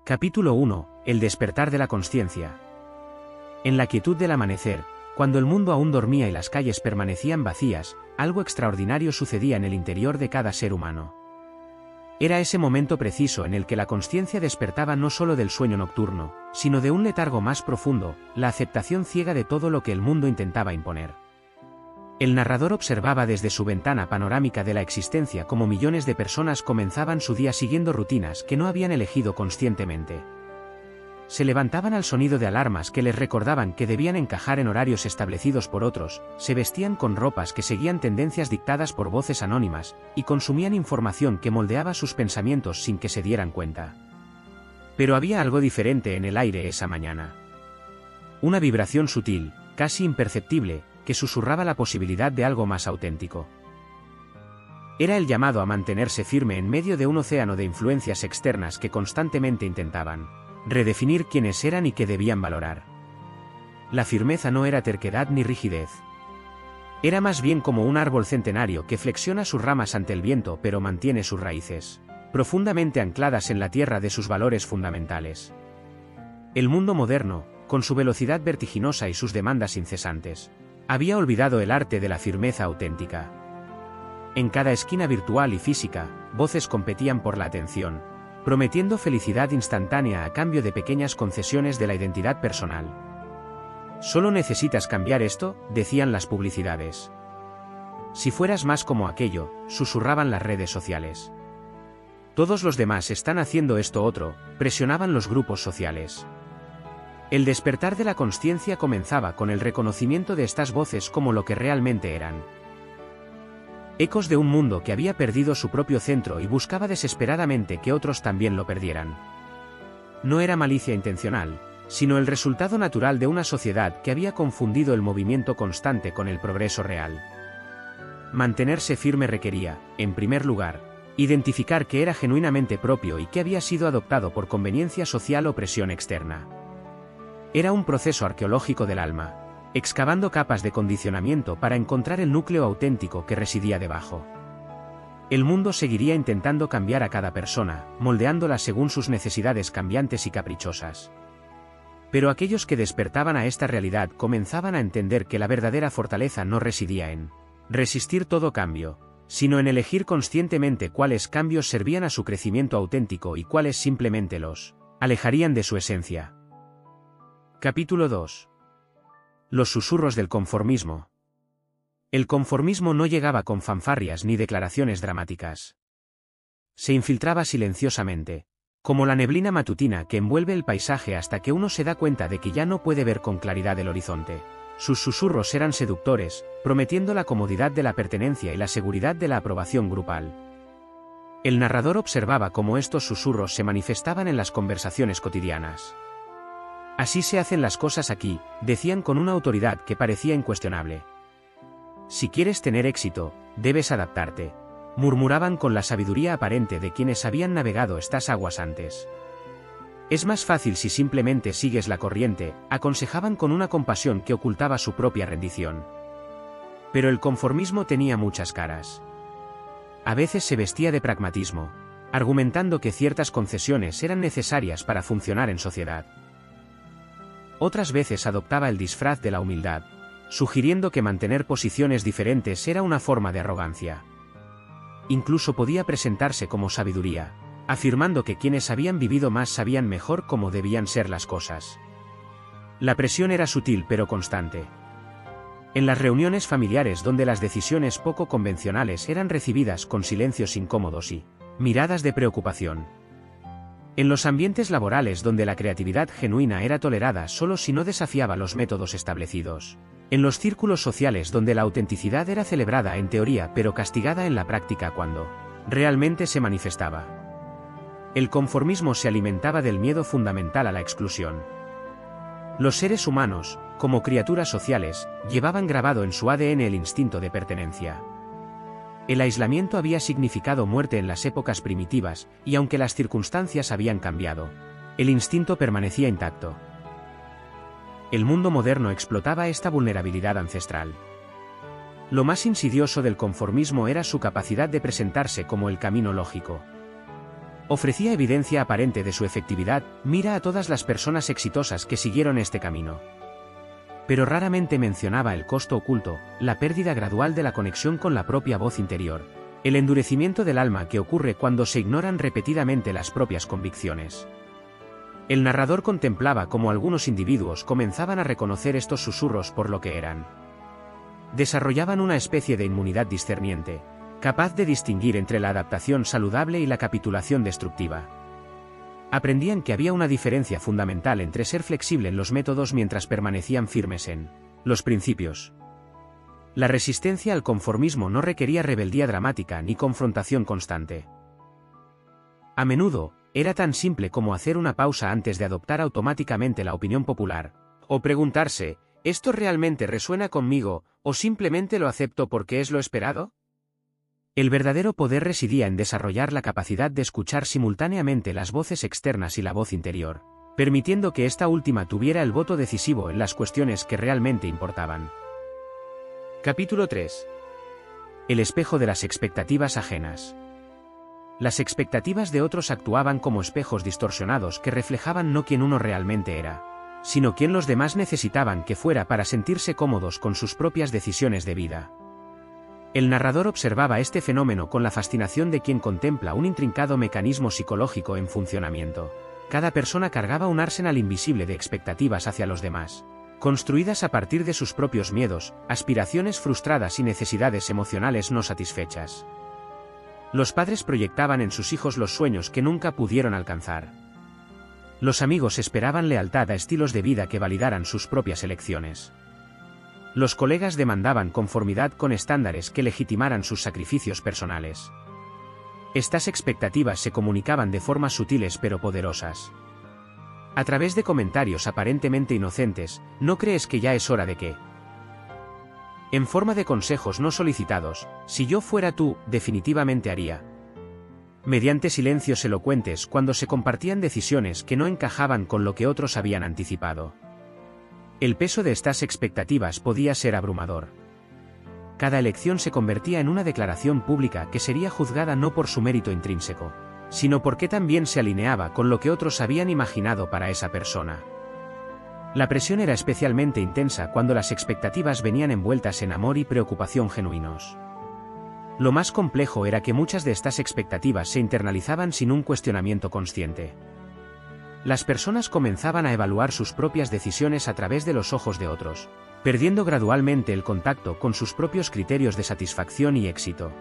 Capítulo 1. El despertar de la consciencia. En la quietud del amanecer, cuando el mundo aún dormía y las calles permanecían vacías, algo extraordinario sucedía en el interior de cada ser humano. Era ese momento preciso en el que la consciencia despertaba no solo del sueño nocturno, sino de un letargo más profundo, la aceptación ciega de todo lo que el mundo intentaba imponer. El narrador observaba desde su ventana panorámica de la existencia cómo millones de personas comenzaban su día siguiendo rutinas que no habían elegido conscientemente. Se levantaban al sonido de alarmas que les recordaban que debían encajar en horarios establecidos por otros, se vestían con ropas que seguían tendencias dictadas por voces anónimas, y consumían información que moldeaba sus pensamientos sin que se dieran cuenta. Pero había algo diferente en el aire esa mañana. Una vibración sutil, casi imperceptible, que susurraba la posibilidad de algo más auténtico. Era el llamado a mantenerse firme en medio de un océano de influencias externas que constantemente intentaban redefinir quiénes eran y qué debían valorar. La firmeza no era terquedad ni rigidez. Era más bien como un árbol centenario que flexiona sus ramas ante el viento pero mantiene sus raíces profundamente ancladas en la tierra de sus valores fundamentales. El mundo moderno, con su velocidad vertiginosa y sus demandas incesantes, había olvidado el arte de la firmeza auténtica. En cada esquina virtual y física, voces competían por la atención, prometiendo felicidad instantánea a cambio de pequeñas concesiones de la identidad personal. Solo necesitas cambiar esto, decían las publicidades. Si fueras más como aquello, susurraban las redes sociales. Todos los demás están haciendo esto otro, presionaban los grupos sociales. El despertar de la consciencia comenzaba con el reconocimiento de estas voces como lo que realmente eran. Ecos de un mundo que había perdido su propio centro y buscaba desesperadamente que otros también lo perdieran. No era malicia intencional, sino el resultado natural de una sociedad que había confundido el movimiento constante con el progreso real. Mantenerse firme requería, en primer lugar, identificar qué era genuinamente propio y qué había sido adoptado por conveniencia social o presión externa. Era un proceso arqueológico del alma, excavando capas de condicionamiento para encontrar el núcleo auténtico que residía debajo. El mundo seguiría intentando cambiar a cada persona, moldeándola según sus necesidades cambiantes y caprichosas. Pero aquellos que despertaban a esta realidad comenzaban a entender que la verdadera fortaleza no residía en resistir todo cambio, sino en elegir conscientemente cuáles cambios servían a su crecimiento auténtico y cuáles simplemente los alejarían de su esencia. Capítulo 2. Los susurros del conformismo. El conformismo no llegaba con fanfarrias ni declaraciones dramáticas. Se infiltraba silenciosamente, como la neblina matutina que envuelve el paisaje hasta que uno se da cuenta de que ya no puede ver con claridad el horizonte. Sus susurros eran seductores, prometiendo la comodidad de la pertenencia y la seguridad de la aprobación grupal. El narrador observaba cómo estos susurros se manifestaban en las conversaciones cotidianas. Así se hacen las cosas aquí, decían con una autoridad que parecía incuestionable. Si quieres tener éxito, debes adaptarte, murmuraban con la sabiduría aparente de quienes habían navegado estas aguas antes. Es más fácil si simplemente sigues la corriente, aconsejaban con una compasión que ocultaba su propia rendición. Pero el conformismo tenía muchas caras. A veces se vestía de pragmatismo, argumentando que ciertas concesiones eran necesarias para funcionar en sociedad. Otras veces adoptaba el disfraz de la humildad, sugiriendo que mantener posiciones diferentes era una forma de arrogancia. Incluso podía presentarse como sabiduría, afirmando que quienes habían vivido más sabían mejor cómo debían ser las cosas. La presión era sutil pero constante. En las reuniones familiares donde las decisiones poco convencionales eran recibidas con silencios incómodos y miradas de preocupación. En los ambientes laborales donde la creatividad genuina era tolerada solo si no desafiaba los métodos establecidos. En los círculos sociales donde la autenticidad era celebrada en teoría pero castigada en la práctica cuando realmente se manifestaba. El conformismo se alimentaba del miedo fundamental a la exclusión. Los seres humanos, como criaturas sociales, llevaban grabado en su ADN el instinto de pertenencia. El aislamiento había significado muerte en las épocas primitivas, y aunque las circunstancias habían cambiado, el instinto permanecía intacto. El mundo moderno explotaba esta vulnerabilidad ancestral. Lo más insidioso del conformismo era su capacidad de presentarse como el camino lógico. Ofrecía evidencia aparente de su efectividad, mira a todas las personas exitosas que siguieron este camino. Pero raramente mencionaba el costo oculto, la pérdida gradual de la conexión con la propia voz interior, el endurecimiento del alma que ocurre cuando se ignoran repetidamente las propias convicciones. El narrador contemplaba cómo algunos individuos comenzaban a reconocer estos susurros por lo que eran. Desarrollaban una especie de inmunidad discerniente, capaz de distinguir entre la adaptación saludable y la capitulación destructiva. Aprendían que había una diferencia fundamental entre ser flexible en los métodos mientras permanecían firmes en los principios. La resistencia al conformismo no requería rebeldía dramática ni confrontación constante. A menudo, era tan simple como hacer una pausa antes de adoptar automáticamente la opinión popular, o preguntarse, ¿esto realmente resuena conmigo, o simplemente lo acepto porque es lo esperado? El verdadero poder residía en desarrollar la capacidad de escuchar simultáneamente las voces externas y la voz interior, permitiendo que esta última tuviera el voto decisivo en las cuestiones que realmente importaban. Capítulo 3. El espejo de las expectativas ajenas. Las expectativas de otros actuaban como espejos distorsionados que reflejaban no quién uno realmente era, sino quién los demás necesitaban que fuera para sentirse cómodos con sus propias decisiones de vida. El narrador observaba este fenómeno con la fascinación de quien contempla un intrincado mecanismo psicológico en funcionamiento. Cada persona cargaba un arsenal invisible de expectativas hacia los demás, construidas a partir de sus propios miedos, aspiraciones frustradas y necesidades emocionales no satisfechas. Los padres proyectaban en sus hijos los sueños que nunca pudieron alcanzar. Los amigos esperaban lealtad a estilos de vida que validaran sus propias elecciones. Los colegas demandaban conformidad con estándares que legitimaran sus sacrificios personales. Estas expectativas se comunicaban de formas sutiles pero poderosas. A través de comentarios aparentemente inocentes, ¿no crees que ya es hora de que? En forma de consejos no solicitados, si yo fuera tú, definitivamente haría. Mediante silencios elocuentes cuando se compartían decisiones que no encajaban con lo que otros habían anticipado. El peso de estas expectativas podía ser abrumador. Cada elección se convertía en una declaración pública que sería juzgada no por su mérito intrínseco, sino porque también se alineaba con lo que otros habían imaginado para esa persona. La presión era especialmente intensa cuando las expectativas venían envueltas en amor y preocupación genuinos. Lo más complejo era que muchas de estas expectativas se internalizaban sin un cuestionamiento consciente. Las personas comenzaban a evaluar sus propias decisiones a través de los ojos de otros, perdiendo gradualmente el contacto con sus propios criterios de satisfacción y éxito.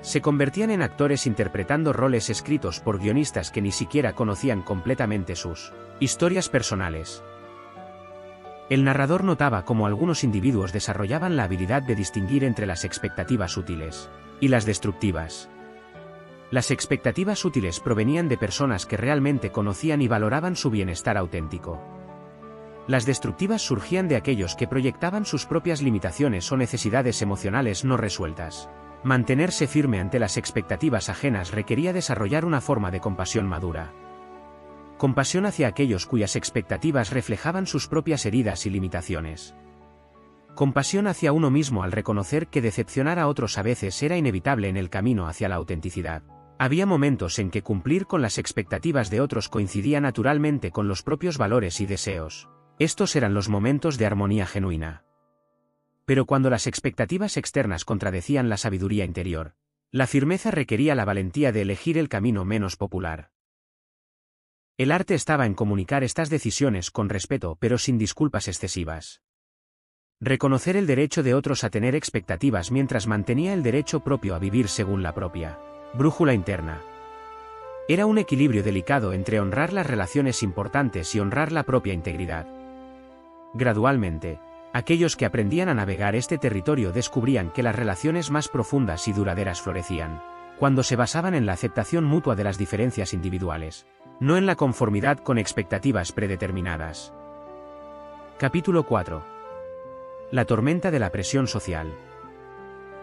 Se convertían en actores interpretando roles escritos por guionistas que ni siquiera conocían completamente sus historias personales. El narrador notaba cómo algunos individuos desarrollaban la habilidad de distinguir entre las expectativas útiles y las destructivas. Las expectativas útiles provenían de personas que realmente conocían y valoraban su bienestar auténtico. Las destructivas surgían de aquellos que proyectaban sus propias limitaciones o necesidades emocionales no resueltas. Mantenerse firme ante las expectativas ajenas requería desarrollar una forma de compasión madura. Compasión hacia aquellos cuyas expectativas reflejaban sus propias heridas y limitaciones. Compasión hacia uno mismo al reconocer que decepcionar a otros a veces era inevitable en el camino hacia la autenticidad. Había momentos en que cumplir con las expectativas de otros coincidía naturalmente con los propios valores y deseos. Estos eran los momentos de armonía genuina. Pero cuando las expectativas externas contradecían la sabiduría interior, la firmeza requería la valentía de elegir el camino menos popular. El arte estaba en comunicar estas decisiones con respeto pero sin disculpas excesivas. Reconocer el derecho de otros a tener expectativas mientras mantenía el derecho propio a vivir según la propia brújula interna. Era un equilibrio delicado entre honrar las relaciones importantes y honrar la propia integridad. Gradualmente, aquellos que aprendían a navegar este territorio descubrían que las relaciones más profundas y duraderas florecían cuando se basaban en la aceptación mutua de las diferencias individuales, no en la conformidad con expectativas predeterminadas. Capítulo 4. La tormenta de la presión social.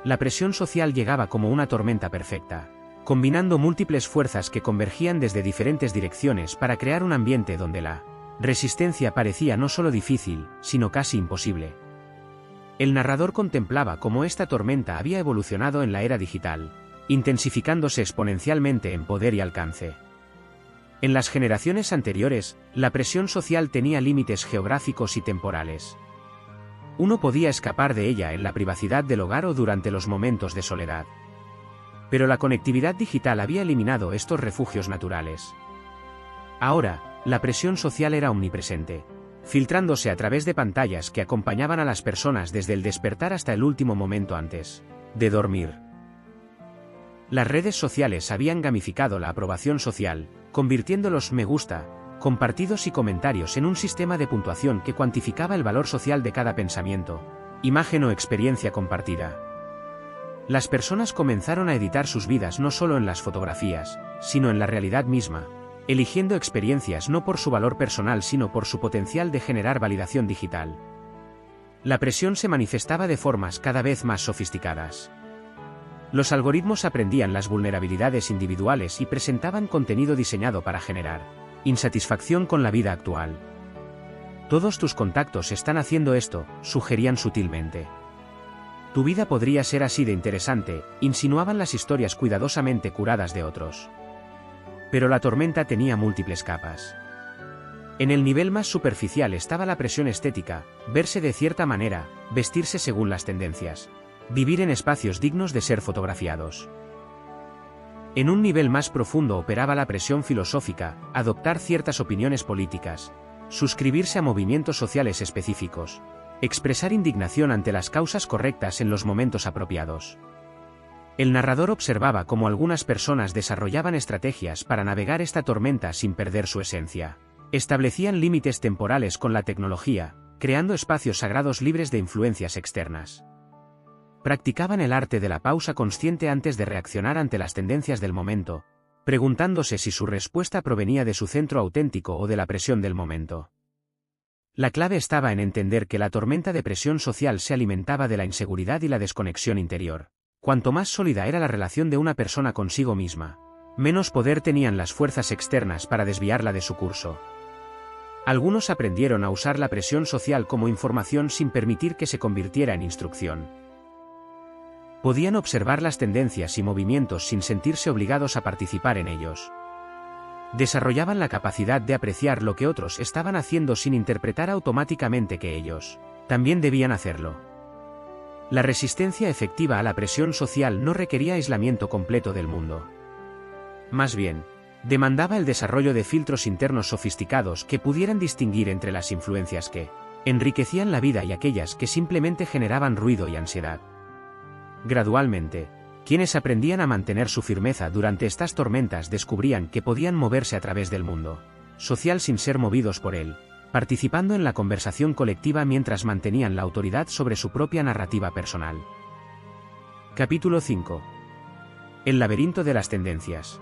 La presión social llegaba como una tormenta perfecta, combinando múltiples fuerzas que convergían desde diferentes direcciones para crear un ambiente donde la resistencia parecía no solo difícil, sino casi imposible. El narrador contemplaba cómo esta tormenta había evolucionado en la era digital, intensificándose exponencialmente en poder y alcance. En las generaciones anteriores, la presión social tenía límites geográficos y temporales. Uno podía escapar de ella en la privacidad del hogar o durante los momentos de soledad. Pero la conectividad digital había eliminado estos refugios naturales. Ahora, la presión social era omnipresente, filtrándose a través de pantallas que acompañaban a las personas desde el despertar hasta el último momento antes de dormir. Las redes sociales habían gamificado la aprobación social, convirtiendo los me gusta, compartidos y comentarios en un sistema de puntuación que cuantificaba el valor social de cada pensamiento, imagen o experiencia compartida. Las personas comenzaron a editar sus vidas no solo en las fotografías, sino en la realidad misma, eligiendo experiencias no por su valor personal sino por su potencial de generar validación digital. La presión se manifestaba de formas cada vez más sofisticadas. Los algoritmos aprendían las vulnerabilidades individuales y presentaban contenido diseñado para generar insatisfacción con la vida actual. Todos tus contactos están haciendo esto, sugerían sutilmente. Tu vida podría ser así de interesante, insinuaban las historias cuidadosamente curadas de otros. Pero la tormenta tenía múltiples capas. En el nivel más superficial estaba la presión estética, verse de cierta manera, vestirse según las tendencias, vivir en espacios dignos de ser fotografiados. En un nivel más profundo operaba la presión filosófica, adoptar ciertas opiniones políticas, suscribirse a movimientos sociales específicos, expresar indignación ante las causas correctas en los momentos apropiados. El narrador observaba cómo algunas personas desarrollaban estrategias para navegar esta tormenta sin perder su esencia. Establecían límites temporales con la tecnología, creando espacios sagrados libres de influencias externas. Practicaban el arte de la pausa consciente antes de reaccionar ante las tendencias del momento, preguntándose si su respuesta provenía de su centro auténtico o de la presión del momento. La clave estaba en entender que la tormenta de presión social se alimentaba de la inseguridad y la desconexión interior. Cuanto más sólida era la relación de una persona consigo misma, menos poder tenían las fuerzas externas para desviarla de su curso. Algunos aprendieron a usar la presión social como información sin permitir que se convirtiera en instrucción. Podían observar las tendencias y movimientos sin sentirse obligados a participar en ellos. Desarrollaban la capacidad de apreciar lo que otros estaban haciendo sin interpretar automáticamente que ellos también debían hacerlo. La resistencia efectiva a la presión social no requería aislamiento completo del mundo. Más bien, demandaba el desarrollo de filtros internos sofisticados que pudieran distinguir entre las influencias que enriquecían la vida y aquellas que simplemente generaban ruido y ansiedad. Gradualmente, quienes aprendían a mantener su firmeza durante estas tormentas descubrían que podían moverse a través del mundo social sin ser movidos por él, participando en la conversación colectiva mientras mantenían la autoridad sobre su propia narrativa personal. Capítulo 5. El laberinto de las tendencias.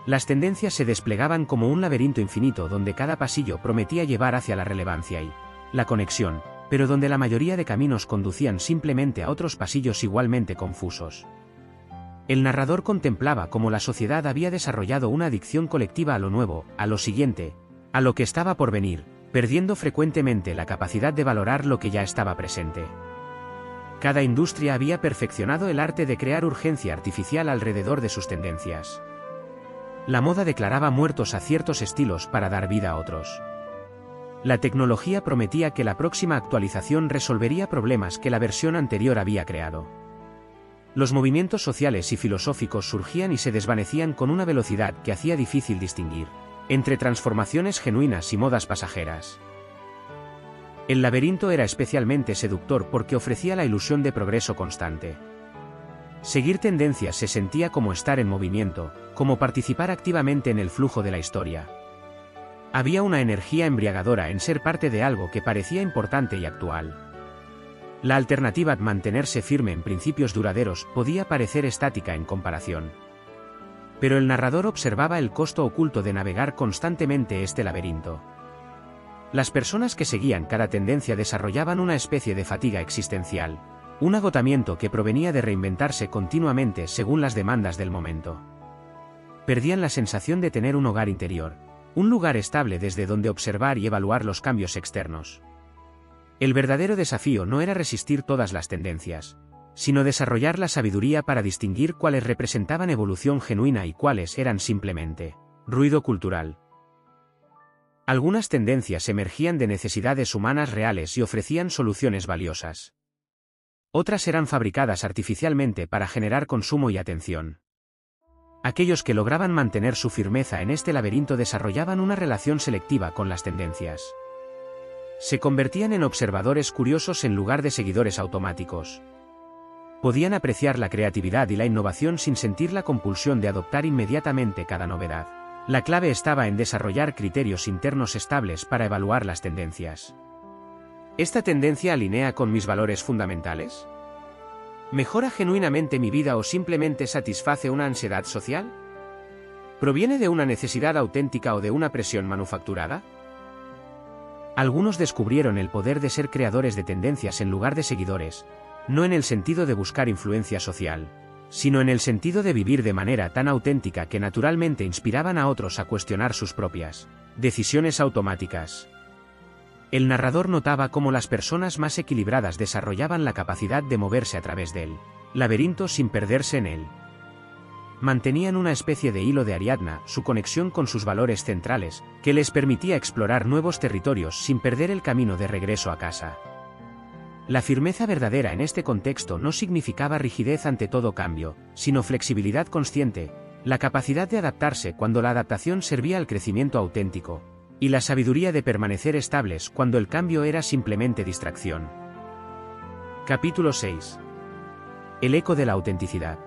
Las tendencias se desplegaban como un laberinto infinito donde cada pasillo prometía llevar hacia la relevancia y la conexión, pero donde la mayoría de caminos conducían simplemente a otros pasillos igualmente confusos. El narrador contemplaba cómo la sociedad había desarrollado una adicción colectiva a lo nuevo, a lo siguiente, a lo que estaba por venir, perdiendo frecuentemente la capacidad de valorar lo que ya estaba presente. Cada industria había perfeccionado el arte de crear urgencia artificial alrededor de sus tendencias. La moda declaraba muertos a ciertos estilos para dar vida a otros. La tecnología prometía que la próxima actualización resolvería problemas que la versión anterior había creado. Los movimientos sociales y filosóficos surgían y se desvanecían con una velocidad que hacía difícil distinguir entre transformaciones genuinas y modas pasajeras. El laberinto era especialmente seductor porque ofrecía la ilusión de progreso constante. Seguir tendencias se sentía como estar en movimiento, como participar activamente en el flujo de la historia. Había una energía embriagadora en ser parte de algo que parecía importante y actual. La alternativa a mantenerse firme en principios duraderos podía parecer estática en comparación. Pero el narrador observaba el costo oculto de navegar constantemente este laberinto. Las personas que seguían cada tendencia desarrollaban una especie de fatiga existencial, un agotamiento que provenía de reinventarse continuamente según las demandas del momento. Perdían la sensación de tener un hogar interior, un lugar estable desde donde observar y evaluar los cambios externos. El verdadero desafío no era resistir todas las tendencias, sino desarrollar la sabiduría para distinguir cuáles representaban evolución genuina y cuáles eran simplemente ruido cultural. Algunas tendencias emergían de necesidades humanas reales y ofrecían soluciones valiosas. Otras eran fabricadas artificialmente para generar consumo y atención. Aquellos que lograban mantener su firmeza en este laberinto desarrollaban una relación selectiva con las tendencias. Se convertían en observadores curiosos en lugar de seguidores automáticos. Podían apreciar la creatividad y la innovación sin sentir la compulsión de adoptar inmediatamente cada novedad. La clave estaba en desarrollar criterios internos estables para evaluar las tendencias. ¿Esta tendencia alinea con mis valores fundamentales? ¿Mejora genuinamente mi vida o simplemente satisface una ansiedad social? ¿Proviene de una necesidad auténtica o de una presión manufacturada? Algunos descubrieron el poder de ser creadores de tendencias en lugar de seguidores, no en el sentido de buscar influencia social, sino en el sentido de vivir de manera tan auténtica que naturalmente inspiraban a otros a cuestionar sus propias decisiones automáticas. El narrador notaba cómo las personas más equilibradas desarrollaban la capacidad de moverse a través del laberinto sin perderse en él. Mantenían una especie de hilo de Ariadna, su conexión con sus valores centrales, que les permitía explorar nuevos territorios sin perder el camino de regreso a casa. La firmeza verdadera en este contexto no significaba rigidez ante todo cambio, sino flexibilidad consciente, la capacidad de adaptarse cuando la adaptación servía al crecimiento auténtico, y la sabiduría de permanecer estables cuando el cambio era simplemente distracción. Capítulo 6. El eco de la autenticidad.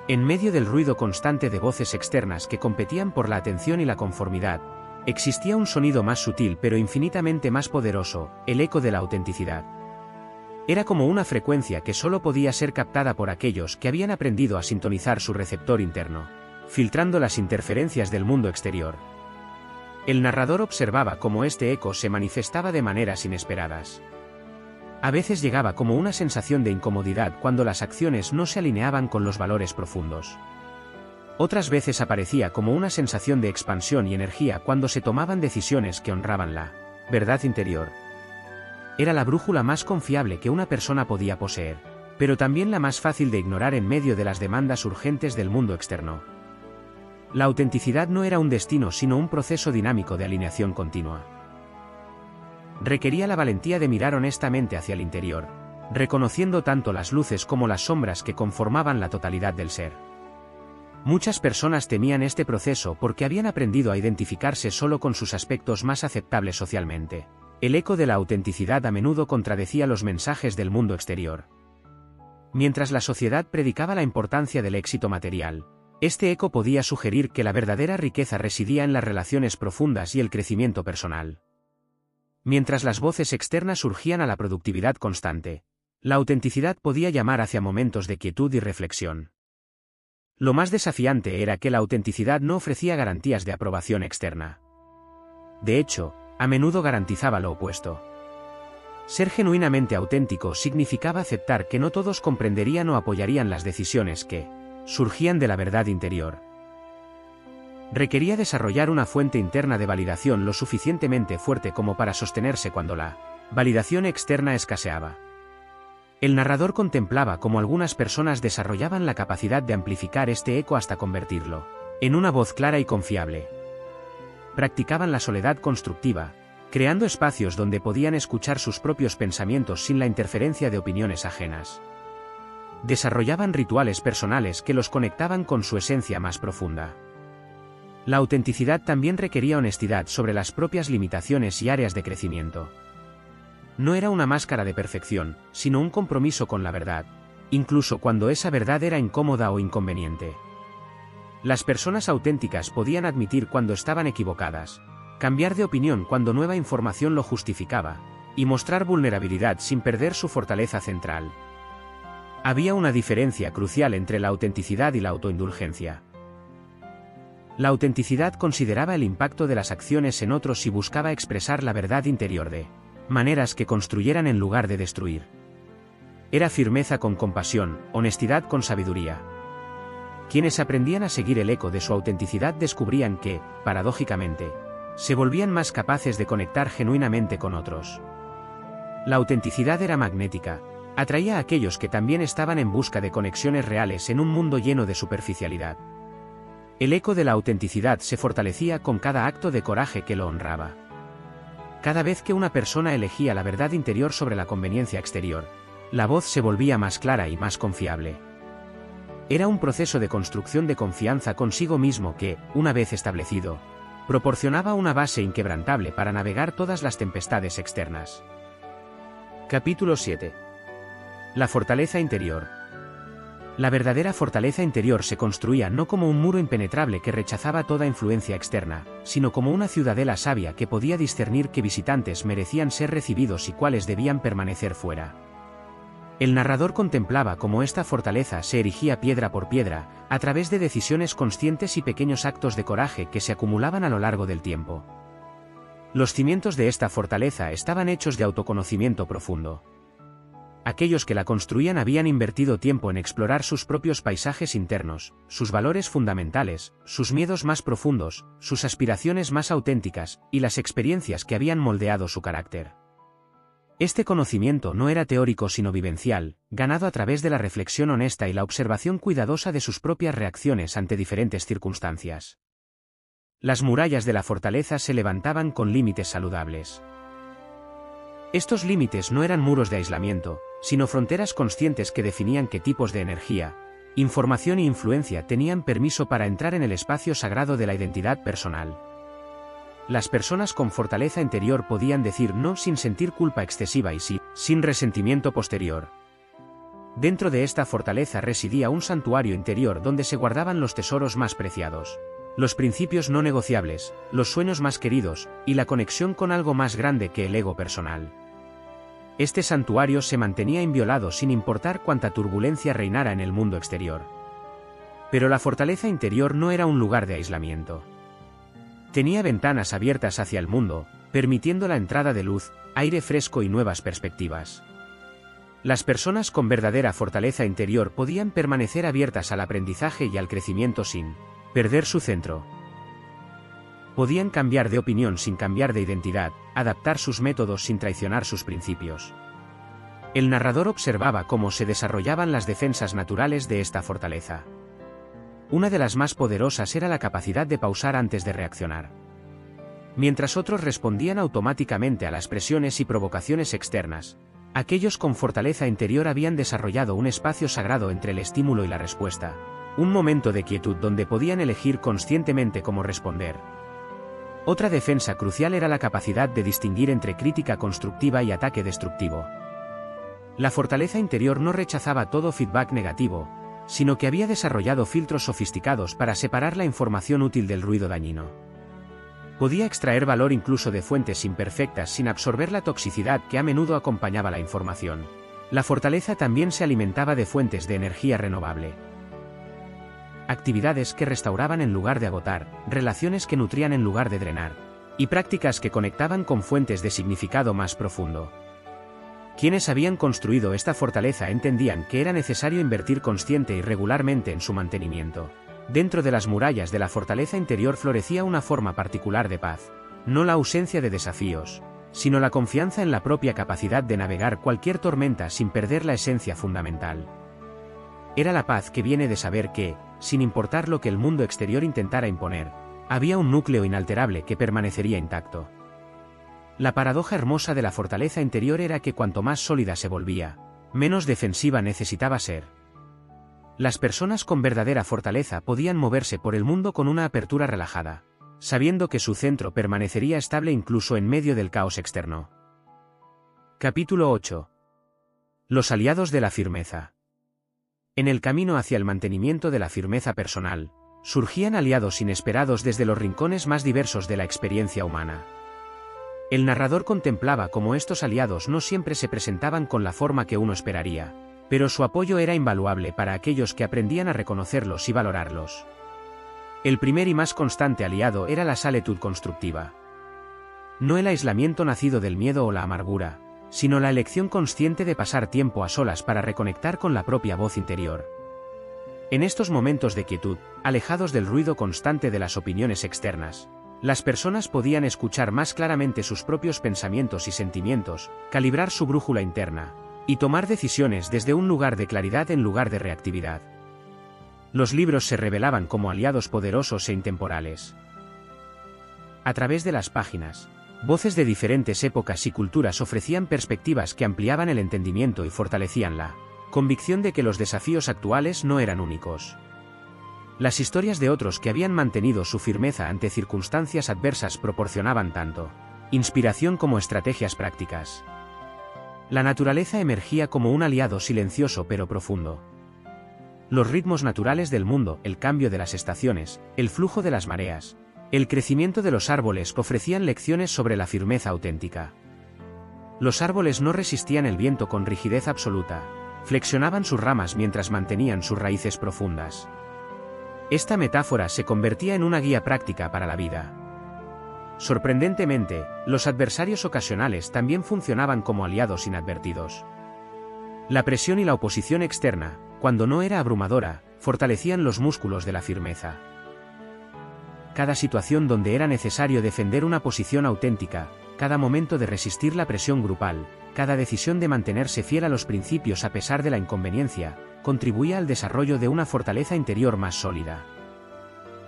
En medio del ruido constante de voces externas que competían por la atención y la conformidad, existía un sonido más sutil pero infinitamente más poderoso, el eco de la autenticidad. Era como una frecuencia que solo podía ser captada por aquellos que habían aprendido a sintonizar su receptor interno, filtrando las interferencias del mundo exterior. El narrador observaba cómo este eco se manifestaba de maneras inesperadas. A veces llegaba como una sensación de incomodidad cuando las acciones no se alineaban con los valores profundos. Otras veces aparecía como una sensación de expansión y energía cuando se tomaban decisiones que honraban la verdad interior. Era la brújula más confiable que una persona podía poseer, pero también la más fácil de ignorar en medio de las demandas urgentes del mundo externo. La autenticidad no era un destino sino un proceso dinámico de alineación continua. Requería la valentía de mirar honestamente hacia el interior, reconociendo tanto las luces como las sombras que conformaban la totalidad del ser. Muchas personas temían este proceso porque habían aprendido a identificarse solo con sus aspectos más aceptables socialmente. El eco de la autenticidad a menudo contradecía los mensajes del mundo exterior. Mientras la sociedad predicaba la importancia del éxito material, este eco podía sugerir que la verdadera riqueza residía en las relaciones profundas y el crecimiento personal. Mientras las voces externas surgían a la productividad constante, la autenticidad podía llamar hacia momentos de quietud y reflexión. Lo más desafiante era que la autenticidad no ofrecía garantías de aprobación externa. De hecho, a menudo garantizaba lo opuesto. Ser genuinamente auténtico significaba aceptar que no todos comprenderían o apoyarían las decisiones que surgían de la verdad interior. Requería desarrollar una fuente interna de validación lo suficientemente fuerte como para sostenerse cuando la validación externa escaseaba. El narrador contemplaba cómo algunas personas desarrollaban la capacidad de amplificar este eco hasta convertirlo en una voz clara y confiable. Practicaban la soledad constructiva, creando espacios donde podían escuchar sus propios pensamientos sin la interferencia de opiniones ajenas. Desarrollaban rituales personales que los conectaban con su esencia más profunda. La autenticidad también requería honestidad sobre las propias limitaciones y áreas de crecimiento. No era una máscara de perfección, sino un compromiso con la verdad, incluso cuando esa verdad era incómoda o inconveniente. Las personas auténticas podían admitir cuando estaban equivocadas, cambiar de opinión cuando nueva información lo justificaba, y mostrar vulnerabilidad sin perder su fortaleza central. Había una diferencia crucial entre la autenticidad y la autoindulgencia. La autenticidad consideraba el impacto de las acciones en otros y buscaba expresar la verdad interior de maneras que construyeran en lugar de destruir. Era firmeza con compasión, honestidad con sabiduría. Quienes aprendían a seguir el eco de su autenticidad descubrían que, paradójicamente, se volvían más capaces de conectar genuinamente con otros. La autenticidad era magnética, Atraía a aquellos que también estaban en busca de conexiones reales en un mundo lleno de superficialidad. El eco de la autenticidad se fortalecía con cada acto de coraje que lo honraba. Cada vez que una persona elegía la verdad interior sobre la conveniencia exterior, la voz se volvía más clara y más confiable. Era un proceso de construcción de confianza consigo mismo que, una vez establecido, proporcionaba una base inquebrantable para navegar todas las tempestades externas. Capítulo 7. La fortaleza interior. La verdadera fortaleza interior se construía no como un muro impenetrable que rechazaba toda influencia externa, sino como una ciudadela sabia que podía discernir qué visitantes merecían ser recibidos y cuáles debían permanecer fuera. El narrador contemplaba cómo esta fortaleza se erigía piedra por piedra, a través de decisiones conscientes y pequeños actos de coraje que se acumulaban a lo largo del tiempo. Los cimientos de esta fortaleza estaban hechos de autoconocimiento profundo. Aquellos que la construían habían invertido tiempo en explorar sus propios paisajes internos, sus valores fundamentales, sus miedos más profundos, sus aspiraciones más auténticas, y las experiencias que habían moldeado su carácter. Este conocimiento no era teórico sino vivencial, ganado a través de la reflexión honesta y la observación cuidadosa de sus propias reacciones ante diferentes circunstancias. Las murallas de la fortaleza se levantaban con límites saludables. Estos límites no eran muros de aislamiento, sino fronteras conscientes que definían qué tipos de energía, información e influencia tenían permiso para entrar en el espacio sagrado de la identidad personal. Las personas con fortaleza interior podían decir no sin sentir culpa excesiva y sí, sin resentimiento posterior. Dentro de esta fortaleza residía un santuario interior donde se guardaban los tesoros más preciados, los principios no negociables, los sueños más queridos, y la conexión con algo más grande que el ego personal. Este santuario se mantenía inviolado sin importar cuánta turbulencia reinara en el mundo exterior. Pero la fortaleza interior no era un lugar de aislamiento. Tenía ventanas abiertas hacia el mundo, permitiendo la entrada de luz, aire fresco y nuevas perspectivas. Las personas con verdadera fortaleza interior podían permanecer abiertas al aprendizaje y al crecimiento sin perder su centro. Podían cambiar de opinión sin cambiar de identidad, adaptar sus métodos sin traicionar sus principios. El narrador observaba cómo se desarrollaban las defensas naturales de esta fortaleza. Una de las más poderosas era la capacidad de pausar antes de reaccionar. Mientras otros respondían automáticamente a las presiones y provocaciones externas, aquellos con fortaleza interior habían desarrollado un espacio sagrado entre el estímulo y la respuesta, un momento de quietud donde podían elegir conscientemente cómo responder. Otra defensa crucial era la capacidad de distinguir entre crítica constructiva y ataque destructivo. La fortaleza interior no rechazaba todo feedback negativo, sino que había desarrollado filtros sofisticados para separar la información útil del ruido dañino. Podía extraer valor incluso de fuentes imperfectas sin absorber la toxicidad que a menudo acompañaba la información. La fortaleza también se alimentaba de fuentes de energía renovable. Actividades que restauraban en lugar de agotar, relaciones que nutrían en lugar de drenar, y prácticas que conectaban con fuentes de significado más profundo. Quienes habían construido esta fortaleza entendían que era necesario invertir consciente y regularmente en su mantenimiento. Dentro de las murallas de la fortaleza interior florecía una forma particular de paz, no la ausencia de desafíos, sino la confianza en la propia capacidad de navegar cualquier tormenta sin perder la esencia fundamental. Era la paz que viene de saber que, sin importar lo que el mundo exterior intentara imponer, había un núcleo inalterable que permanecería intacto. La paradoja hermosa de la fortaleza interior era que cuanto más sólida se volvía, menos defensiva necesitaba ser. Las personas con verdadera fortaleza podían moverse por el mundo con una apertura relajada, sabiendo que su centro permanecería estable incluso en medio del caos externo. Capítulo 8. Los aliados de la firmeza. En el camino hacia el mantenimiento de la firmeza personal, surgían aliados inesperados desde los rincones más diversos de la experiencia humana. El narrador contemplaba cómo estos aliados no siempre se presentaban con la forma que uno esperaría, pero su apoyo era invaluable para aquellos que aprendían a reconocerlos y valorarlos. El primer y más constante aliado era la solitud constructiva. No el aislamiento nacido del miedo o la amargura, sino la elección consciente de pasar tiempo a solas para reconectar con la propia voz interior. En estos momentos de quietud, alejados del ruido constante de las opiniones externas, las personas podían escuchar más claramente sus propios pensamientos y sentimientos, calibrar su brújula interna, y tomar decisiones desde un lugar de claridad en lugar de reactividad. Los libros se revelaban como aliados poderosos e intemporales. A través de las páginas, voces de diferentes épocas y culturas ofrecían perspectivas que ampliaban el entendimiento y fortalecían la convicción de que los desafíos actuales no eran únicos. Las historias de otros que habían mantenido su firmeza ante circunstancias adversas proporcionaban tanto inspiración como estrategias prácticas. La naturaleza emergía como un aliado silencioso pero profundo. Los ritmos naturales del mundo, el cambio de las estaciones, el flujo de las mareas, el crecimiento de los árboles ofrecían lecciones sobre la firmeza auténtica. Los árboles no resistían el viento con rigidez absoluta, flexionaban sus ramas mientras mantenían sus raíces profundas. Esta metáfora se convertía en una guía práctica para la vida. Sorprendentemente, los adversarios ocasionales también funcionaban como aliados inadvertidos. La presión y la oposición externa, cuando no era abrumadora, fortalecían los músculos de la firmeza. Cada situación donde era necesario defender una posición auténtica, cada momento de resistir la presión grupal, cada decisión de mantenerse fiel a los principios a pesar de la inconveniencia, contribuía al desarrollo de una fortaleza interior más sólida.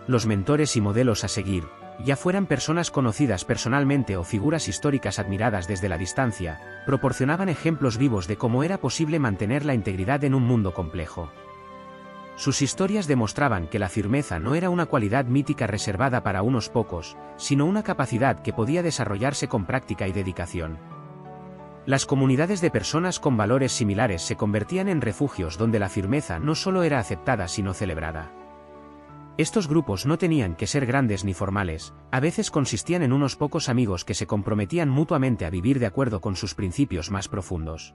Los mentores y modelos a seguir, ya fueran personas conocidas personalmente o figuras históricas admiradas desde la distancia, proporcionaban ejemplos vivos de cómo era posible mantener la integridad en un mundo complejo. Sus historias demostraban que la firmeza no era una cualidad mítica reservada para unos pocos, sino una capacidad que podía desarrollarse con práctica y dedicación. Las comunidades de personas con valores similares se convertían en refugios donde la firmeza no solo era aceptada sino celebrada. Estos grupos no tenían que ser grandes ni formales, a veces consistían en unos pocos amigos que se comprometían mutuamente a vivir de acuerdo con sus principios más profundos.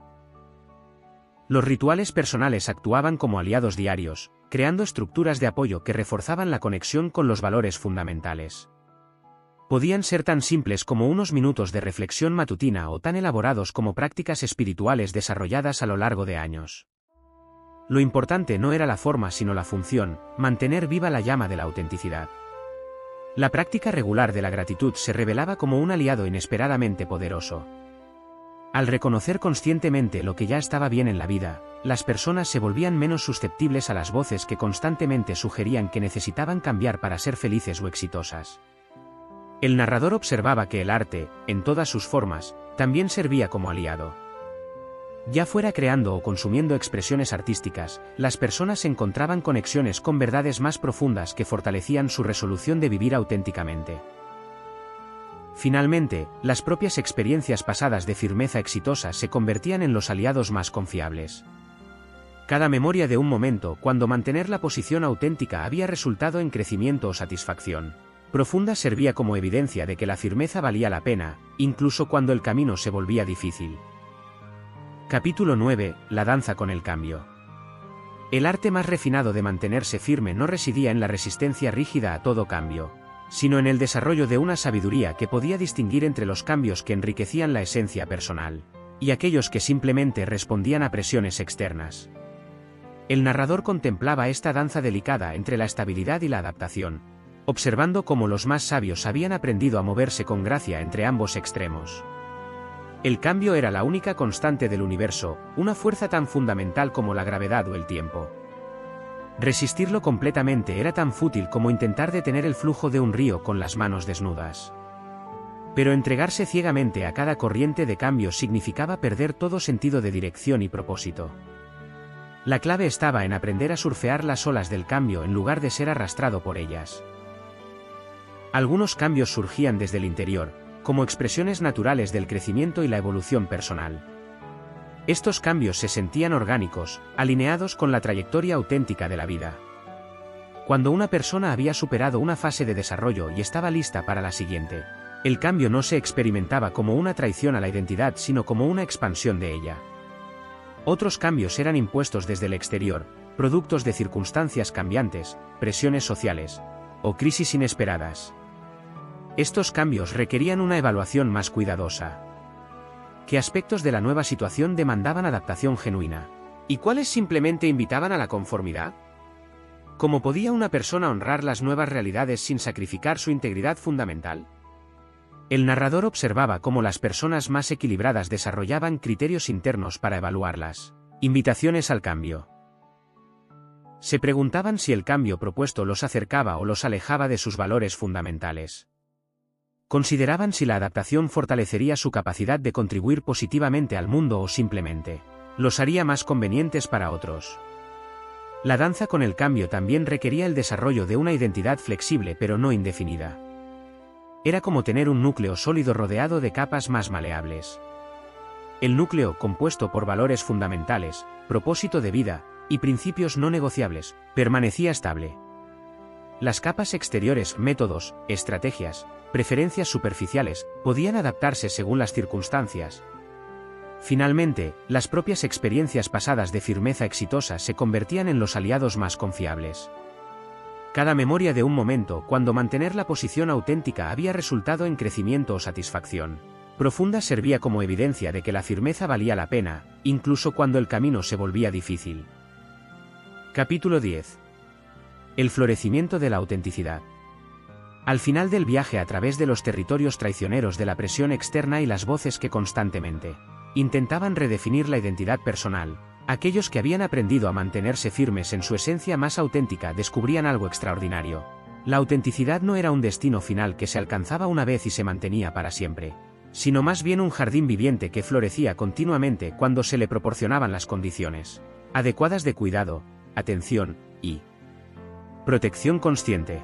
Los rituales personales actuaban como aliados diarios, creando estructuras de apoyo que reforzaban la conexión con los valores fundamentales. Podían ser tan simples como unos minutos de reflexión matutina o tan elaborados como prácticas espirituales desarrolladas a lo largo de años. Lo importante no era la forma sino la función, mantener viva la llama de la autenticidad. La práctica regular de la gratitud se revelaba como un aliado inesperadamente poderoso. Al reconocer conscientemente lo que ya estaba bien en la vida, las personas se volvían menos susceptibles a las voces que constantemente sugerían que necesitaban cambiar para ser felices o exitosas. El narrador observaba que el arte, en todas sus formas, también servía como aliado. Ya fuera creando o consumiendo expresiones artísticas, las personas encontraban conexiones con verdades más profundas que fortalecían su resolución de vivir auténticamente. Finalmente, las propias experiencias pasadas de firmeza exitosa se convertían en los aliados más confiables. Cada memoria de un momento cuando mantener la posición auténtica había resultado en crecimiento o satisfacción profunda servía como evidencia de que la firmeza valía la pena, incluso cuando el camino se volvía difícil. Capítulo 9. La danza con el cambio. El arte más refinado de mantenerse firme no residía en la resistencia rígida a todo cambio, sino en el desarrollo de una sabiduría que podía distinguir entre los cambios que enriquecían la esencia personal y aquellos que simplemente respondían a presiones externas. El narrador contemplaba esta danza delicada entre la estabilidad y la adaptación, observando cómo los más sabios habían aprendido a moverse con gracia entre ambos extremos. El cambio era la única constante del universo, una fuerza tan fundamental como la gravedad o el tiempo. Resistirlo completamente era tan fútil como intentar detener el flujo de un río con las manos desnudas. Pero entregarse ciegamente a cada corriente de cambio significaba perder todo sentido de dirección y propósito. La clave estaba en aprender a surfear las olas del cambio en lugar de ser arrastrado por ellas. Algunos cambios surgían desde el interior, como expresiones naturales del crecimiento y la evolución personal. Estos cambios se sentían orgánicos, alineados con la trayectoria auténtica de la vida. Cuando una persona había superado una fase de desarrollo y estaba lista para la siguiente, el cambio no se experimentaba como una traición a la identidad sino como una expansión de ella. Otros cambios eran impuestos desde el exterior, productos de circunstancias cambiantes, presiones sociales o crisis inesperadas. Estos cambios requerían una evaluación más cuidadosa. ¿Qué aspectos de la nueva situación demandaban adaptación genuina? ¿Y cuáles simplemente invitaban a la conformidad? ¿Cómo podía una persona honrar las nuevas realidades sin sacrificar su integridad fundamental? El narrador observaba cómo las personas más equilibradas desarrollaban criterios internos para evaluarlas invitaciones al cambio. Se preguntaban si el cambio propuesto los acercaba o los alejaba de sus valores fundamentales. Consideraban si la adaptación fortalecería su capacidad de contribuir positivamente al mundo o simplemente los haría más convenientes para otros. La danza con el cambio también requería el desarrollo de una identidad flexible pero no indefinida. Era como tener un núcleo sólido rodeado de capas más maleables. El núcleo, compuesto por valores fundamentales, propósito de vida y principios no negociables, permanecía estable. Las capas exteriores, métodos, estrategias, preferencias superficiales, podían adaptarse según las circunstancias. Finalmente, las propias experiencias pasadas de firmeza exitosa se convertían en los aliados más confiables. Cada memoria de un momento cuando mantener la posición auténtica había resultado en crecimiento o satisfacción profunda servía como evidencia de que la firmeza valía la pena, incluso cuando el camino se volvía difícil. Capítulo 10. El florecimiento de la autenticidad. Al final del viaje a través de los territorios traicioneros de la presión externa y las voces que constantemente intentaban redefinir la identidad personal, aquellos que habían aprendido a mantenerse firmes en su esencia más auténtica descubrían algo extraordinario. La autenticidad no era un destino final que se alcanzaba una vez y se mantenía para siempre, sino más bien un jardín viviente que florecía continuamente cuando se le proporcionaban las condiciones adecuadas de cuidado, atención y protección consciente.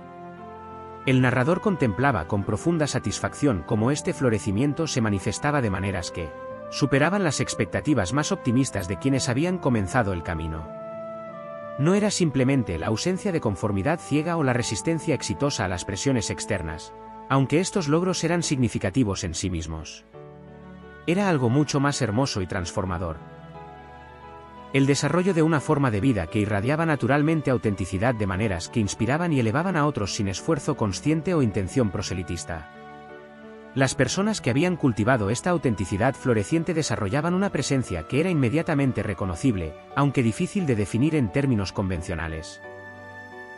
El narrador contemplaba con profunda satisfacción cómo este florecimiento se manifestaba de maneras que superaban las expectativas más optimistas de quienes habían comenzado el camino. No era simplemente la ausencia de conformidad ciega o la resistencia exitosa a las presiones externas, aunque estos logros eran significativos en sí mismos. Era algo mucho más hermoso y transformador. El desarrollo de una forma de vida que irradiaba naturalmente autenticidad de maneras que inspiraban y elevaban a otros sin esfuerzo consciente o intención proselitista. Las personas que habían cultivado esta autenticidad floreciente desarrollaban una presencia que era inmediatamente reconocible, aunque difícil de definir en términos convencionales.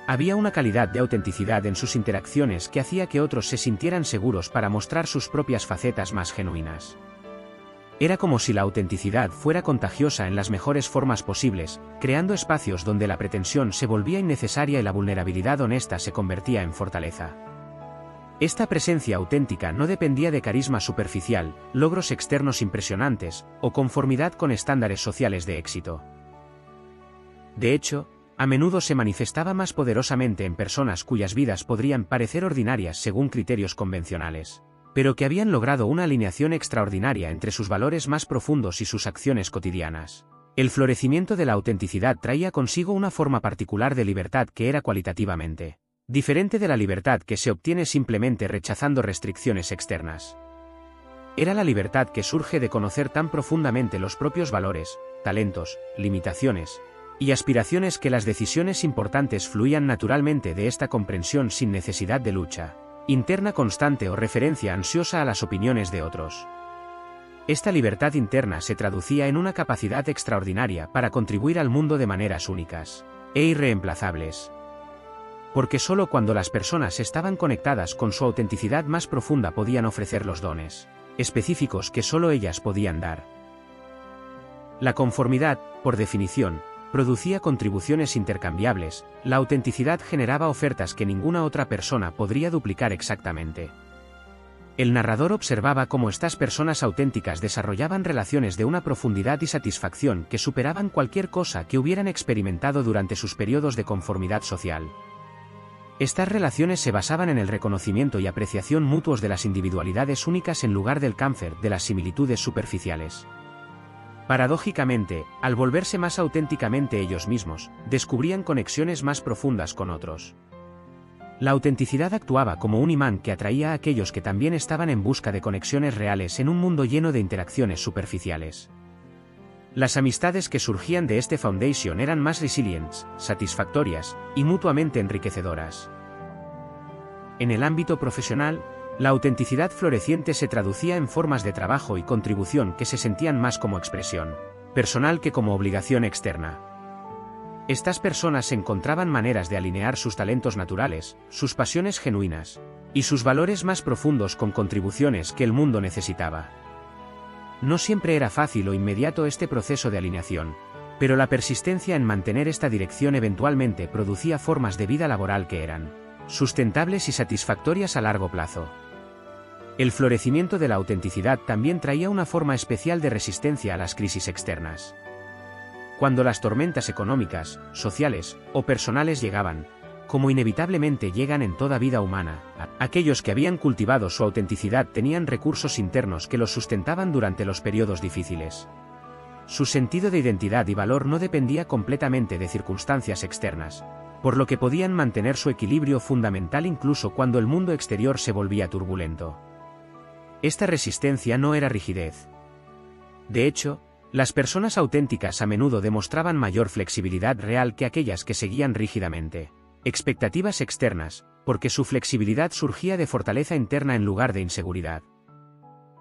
Había una calidad de autenticidad en sus interacciones que hacía que otros se sintieran seguros para mostrar sus propias facetas más genuinas. Era como si la autenticidad fuera contagiosa en las mejores formas posibles, creando espacios donde la pretensión se volvía innecesaria y la vulnerabilidad honesta se convertía en fortaleza. Esta presencia auténtica no dependía de carisma superficial, logros externos impresionantes, o conformidad con estándares sociales de éxito. De hecho, a menudo se manifestaba más poderosamente en personas cuyas vidas podrían parecer ordinarias según criterios convencionales, pero que habían logrado una alineación extraordinaria entre sus valores más profundos y sus acciones cotidianas. El florecimiento de la autenticidad traía consigo una forma particular de libertad que era cualitativamente diferente de la libertad que se obtiene simplemente rechazando restricciones externas. Era la libertad que surge de conocer tan profundamente los propios valores, talentos, limitaciones y aspiraciones que las decisiones importantes fluían naturalmente de esta comprensión sin necesidad de lucha interna constante o referencia ansiosa a las opiniones de otros. Esta libertad interna se traducía en una capacidad extraordinaria para contribuir al mundo de maneras únicas e irreemplazables. Porque solo cuando las personas estaban conectadas con su autenticidad más profunda podían ofrecer los dones específicos que solo ellas podían dar. La conformidad, por definición, producía contribuciones intercambiables, la autenticidad generaba ofertas que ninguna otra persona podría duplicar exactamente. El narrador observaba cómo estas personas auténticas desarrollaban relaciones de una profundidad y satisfacción que superaban cualquier cosa que hubieran experimentado durante sus periodos de conformidad social. Estas relaciones se basaban en el reconocimiento y apreciación mutuos de las individualidades únicas en lugar del cáncer de las similitudes superficiales. Paradójicamente, al volverse más auténticamente ellos mismos, descubrían conexiones más profundas con otros. La autenticidad actuaba como un imán que atraía a aquellos que también estaban en busca de conexiones reales en un mundo lleno de interacciones superficiales. Las amistades que surgían de este foundation eran más resilientes, satisfactorias y mutuamente enriquecedoras. En el ámbito profesional, la autenticidad floreciente se traducía en formas de trabajo y contribución que se sentían más como expresión personal que como obligación externa. Estas personas encontraban maneras de alinear sus talentos naturales, sus pasiones genuinas y sus valores más profundos con contribuciones que el mundo necesitaba. No siempre era fácil o inmediato este proceso de alineación, pero la persistencia en mantener esta dirección eventualmente producía formas de vida laboral que eran sustentables y satisfactorias a largo plazo. El florecimiento de la autenticidad también traía una forma especial de resistencia a las crisis externas. Cuando las tormentas económicas, sociales o personales llegaban, como inevitablemente llegan en toda vida humana, aquellos que habían cultivado su autenticidad tenían recursos internos que los sustentaban durante los periodos difíciles. Su sentido de identidad y valor no dependía completamente de circunstancias externas, por lo que podían mantener su equilibrio fundamental incluso cuando el mundo exterior se volvía turbulento. Esta resistencia no era rigidez. De hecho, las personas auténticas a menudo demostraban mayor flexibilidad real que aquellas que seguían rígidamente expectativas externas, porque su flexibilidad surgía de fortaleza interna en lugar de inseguridad.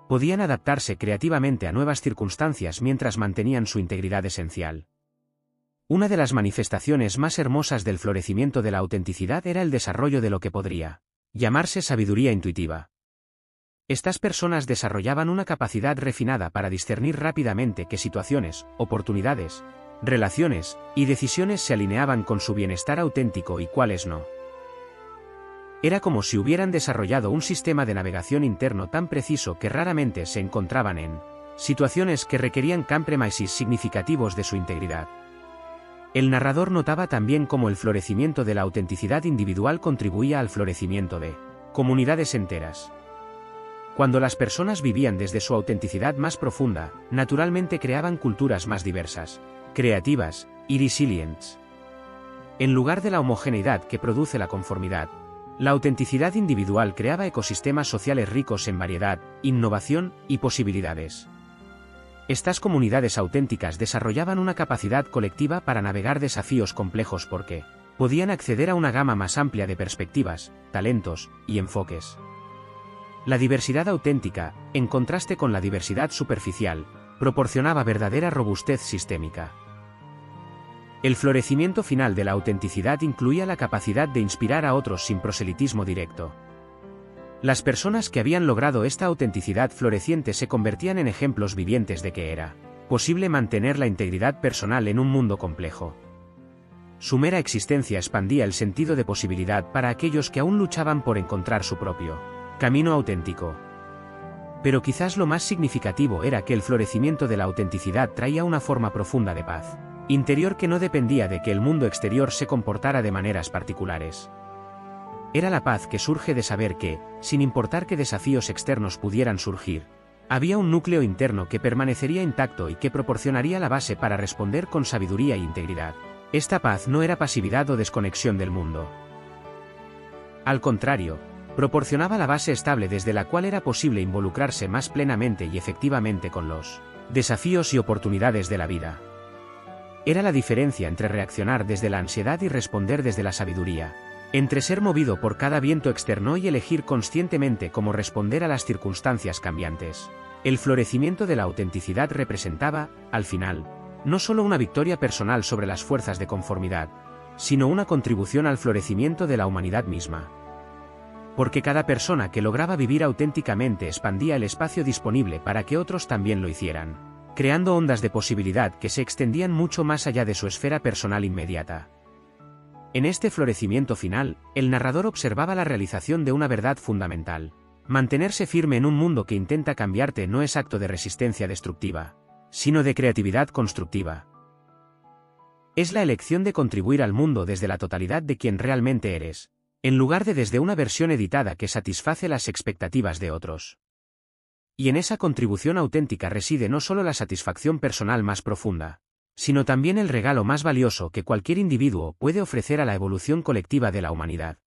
Podían adaptarse creativamente a nuevas circunstancias mientras mantenían su integridad esencial. Una de las manifestaciones más hermosas del florecimiento de la autenticidad era el desarrollo de lo que podría llamarse sabiduría intuitiva. Estas personas desarrollaban una capacidad refinada para discernir rápidamente qué situaciones, oportunidades, relaciones y decisiones se alineaban con su bienestar auténtico y cuáles no. Era como si hubieran desarrollado un sistema de navegación interno tan preciso que raramente se encontraban en situaciones que requerían compromisos significativos de su integridad. El narrador notaba también cómo el florecimiento de la autenticidad individual contribuía al florecimiento de comunidades enteras. Cuando las personas vivían desde su autenticidad más profunda, naturalmente creaban culturas más diversas, creativas y resilientes. En lugar de la homogeneidad que produce la conformidad, la autenticidad individual creaba ecosistemas sociales ricos en variedad, innovación y posibilidades. Estas comunidades auténticas desarrollaban una capacidad colectiva para navegar desafíos complejos porque podían acceder a una gama más amplia de perspectivas, talentos y enfoques. La diversidad auténtica, en contraste con la diversidad superficial, proporcionaba verdadera robustez sistémica. El florecimiento final de la autenticidad incluía la capacidad de inspirar a otros sin proselitismo directo. Las personas que habían logrado esta autenticidad floreciente se convertían en ejemplos vivientes de que era posible mantener la integridad personal en un mundo complejo. Su mera existencia expandía el sentido de posibilidad para aquellos que aún luchaban por encontrar su propio camino auténtico. Pero quizás lo más significativo era que el florecimiento de la autenticidad traía una forma profunda de paz interior que no dependía de que el mundo exterior se comportara de maneras particulares. Era la paz que surge de saber que, sin importar qué desafíos externos pudieran surgir, había un núcleo interno que permanecería intacto y que proporcionaría la base para responder con sabiduría e integridad. Esta paz no era pasividad o desconexión del mundo. Al contrario, proporcionaba la base estable desde la cual era posible involucrarse más plenamente y efectivamente con los desafíos y oportunidades de la vida. Era la diferencia entre reaccionar desde la ansiedad y responder desde la sabiduría, entre ser movido por cada viento externo y elegir conscientemente cómo responder a las circunstancias cambiantes. El florecimiento de la autenticidad representaba, al final, no solo una victoria personal sobre las fuerzas de conformidad, sino una contribución al florecimiento de la humanidad misma. Porque cada persona que lograba vivir auténticamente expandía el espacio disponible para que otros también lo hicieran, creando ondas de posibilidad que se extendían mucho más allá de su esfera personal inmediata. En este florecimiento final, el narrador observaba la realización de una verdad fundamental. Mantenerse firme en un mundo que intenta cambiarte no es acto de resistencia destructiva, sino de creatividad constructiva. Es la elección de contribuir al mundo desde la totalidad de quien realmente eres, en lugar de desde una versión editada que satisface las expectativas de otros. Y en esa contribución auténtica reside no solo la satisfacción personal más profunda, sino también el regalo más valioso que cualquier individuo puede ofrecer a la evolución colectiva de la humanidad.